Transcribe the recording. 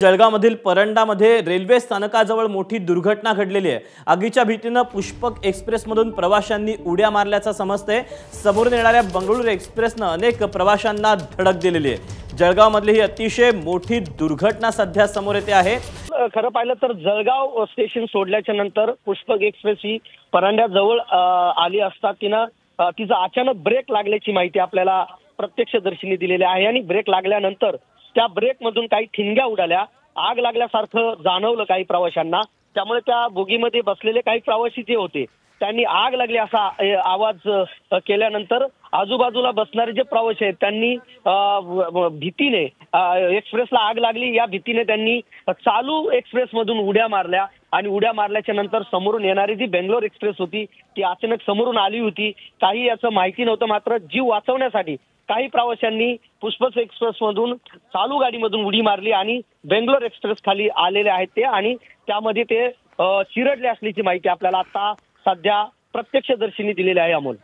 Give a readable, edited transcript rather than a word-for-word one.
जळगावमधील परंडामध्ये railway स्थानकाजवळ मोठी दुर्घटना घडलेली आहे। आगीच्या भीतीने पुष्पक एक्सप्रेसमधून प्रवाशांनी उड्या मारल्याचं समजतंय। समोरून येणाऱ्या बंगळुरू एक्सप्रेसने अनेक प्रवाशांना धडक दिलेली आहे। जळगावमधली ही अतिशय मोठी दुर्घटना सध्या समोर येते आहे। खरं पाहिलं तर जळगाव स्टेशन सोडल्याच्या नंतर पुष्पक एक्सप्रेस ही परंड्याजवळ आली असता तिचा अचानक ब्रेक लागल्याची माहिती आपल्याला प्रत्यक्षदर्शींनी दिलेली आहे आणि ब्रेक लागल्यानंतर त्या ब्रेक मधून काही ठिणग्या उडाल्या, आग लागल्यासारखं जाणवलं काही प्रवाशांना। त्यामुळे त्या बोगीमध्ये बसलेले काही प्रवासी जे होते त्यांनी आग लागली असा आवाज केल्यानंतर आजूबाजूला बसणारे जे प्रवासी आहेत त्यांनी भीतीने एक्सप्रेसला आग लागली या भीतीने त्यांनी चालू एक्सप्रेस मधून उड्या मारल्या आणि उड्या मारल्याच्या नंतर समोरून येणारी जी बेंगलोर एक्सप्रेस होती ती अचानक समोरून आली होती। काही याचं माहिती नव्हतं, मात्र जीव वाचवण्यासाठी काही प्रवाशांनी पुष्पक एक्सप्रेस मधून चालू गाडीमधून उडी मारली आणि बेंगलोर एक्सप्रेस खाली आलेले आहेत ते आणि त्यामध्ये ते चिरडले असल्याची माहिती आपल्याला आता सध्या प्रत्यक्षदर्शींनी दिलेली आहे। अमोल।